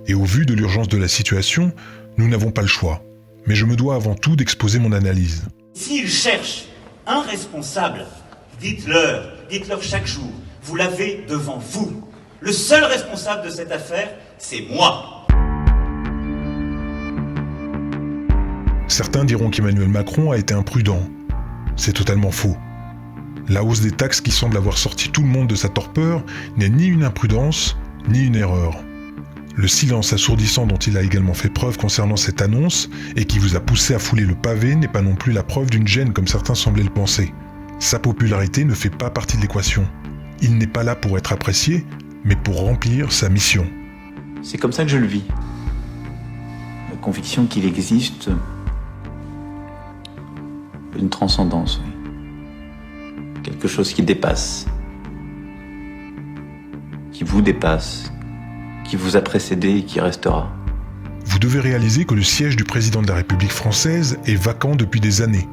Et au vu de l'urgence de la situation, nous n'avons pas le choix. Mais je me dois avant tout d'exposer mon analyse. S'ils cherchent un responsable, dites-leur chaque jour, vous l'avez devant vous. Le seul responsable de cette affaire, c'est moi. Certains diront qu'Emmanuel Macron a été imprudent. C'est totalement faux. La hausse des taxes qui semble avoir sorti tout le monde de sa torpeur n'est ni une imprudence, ni une erreur. Le silence assourdissant dont il a également fait preuve concernant cette annonce et qui vous a poussé à fouler le pavé n'est pas non plus la preuve d'une gêne comme certains semblaient le penser. Sa popularité ne fait pas partie de l'équation. Il n'est pas là pour être apprécié, mais pour remplir sa mission. C'est comme ça que je le vis. La conviction qu'il existe une transcendance, oui. Quelque chose qui dépasse, qui vous dépasse, qui vous a précédé et qui restera. Vous devez réaliser que le siège du président de la République française est vacant depuis des années.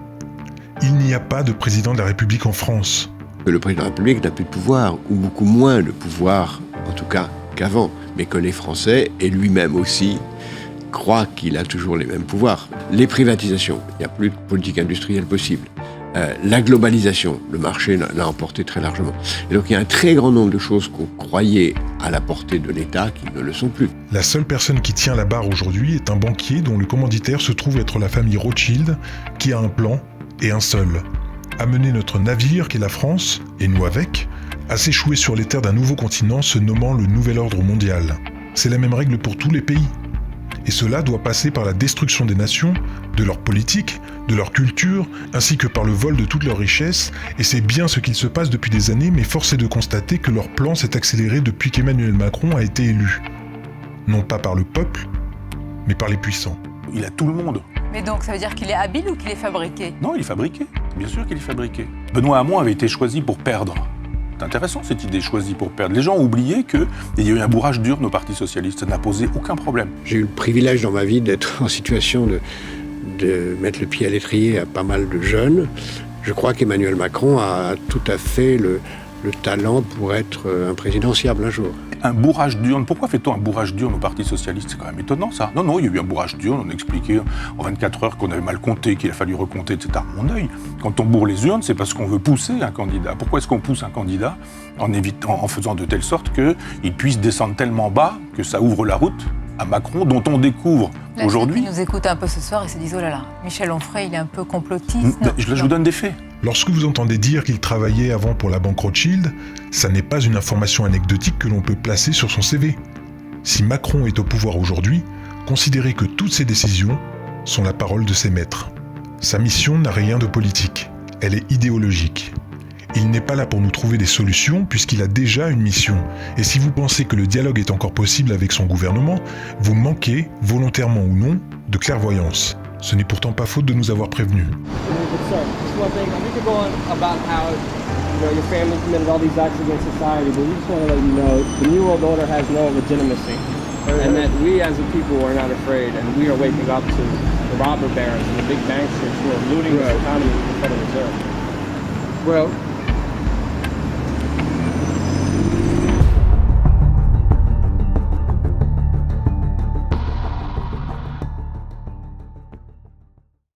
Il n'y a pas de président de la République en France. Le président de la République n'a plus de pouvoir, ou beaucoup moins de pouvoir, en tout cas qu'avant, mais que les Français, et lui-même aussi, croient qu'il a toujours les mêmes pouvoirs. Les privatisations, il n'y a plus de politique industrielle possible. La globalisation, le marché l'a emporté très largement. Et donc il y a un très grand nombre de choses qu'on croyait à la portée de l'État qui ne le sont plus. La seule personne qui tient la barre aujourd'hui est un banquier dont le commanditaire se trouve être la famille Rothschild, qui a un plan, et un seul. Amener notre navire, qu'est la France, et nous avec, à s'échouer sur les terres d'un nouveau continent se nommant le Nouvel Ordre Mondial. C'est la même règle pour tous les pays. Et cela doit passer par la destruction des nations, de leur politique, de leur culture, ainsi que par le vol de toutes leurs richesses, et c'est bien ce qu'il se passe depuis des années, mais force est de constater que leur plan s'est accéléré depuis qu'Emmanuel Macron a été élu. Non pas par le peuple, mais par les puissants. Il a tout le monde. Mais donc ça veut dire qu'il est habile ou qu'il est fabriqué? Non, il est fabriqué. Bien sûr qu'il est fabriqué. Benoît Hamon avait été choisi pour perdre. C'est intéressant cette idée choisie pour perdre. Les gens ont oublié qu'il y a eu un bourrage d'urne au Parti Socialiste. Ça n'a posé aucun problème. J'ai eu le privilège dans ma vie d'être en situation de mettre le pied à l'étrier à pas mal de jeunes. Je crois qu'Emmanuel Macron a tout à fait le talent pour être un présidentiable un jour. Un bourrage d'urne, pourquoi fait-on un bourrage d'urne au Parti Socialiste? C'est quand même étonnant ça. Non, il y a eu un bourrage d'urne, on a expliqué en 24 heures qu'on avait mal compté, qu'il a fallu recompter, etc. Mon œil, quand on bourre les urnes, c'est parce qu'on veut pousser un candidat. Pourquoi est-ce qu'on pousse un candidat en faisant de telle sorte qu'il puisse descendre tellement bas que ça ouvre la route à Macron, dont on découvre aujourd'hui... Ils nous écoutent un peu ce soir et se disent « Oh là là, Michel Onfray, il est un peu complotiste. » Je vous donne des faits. Lorsque vous entendez dire qu'il travaillait avant pour la banque Rothschild, ça n'est pas une information anecdotique que l'on peut placer sur son CV. Si Macron est au pouvoir aujourd'hui, considérez que toutes ses décisions sont la parole de ses maîtres. Sa mission n'a rien de politique, elle est idéologique. Il n'est pas là pour nous trouver des solutions puisqu'il a déjà une mission. Et si vous pensez que le dialogue est encore possible avec son gouvernement, vous manquez, volontairement ou non, de clairvoyance. Ce n'est pourtant pas faute de nous avoir prévenus. And that we as a people are not afraid, and we are waking up to the robber barons and the big banksters who are looting this economy with the Federal Reserve. Well,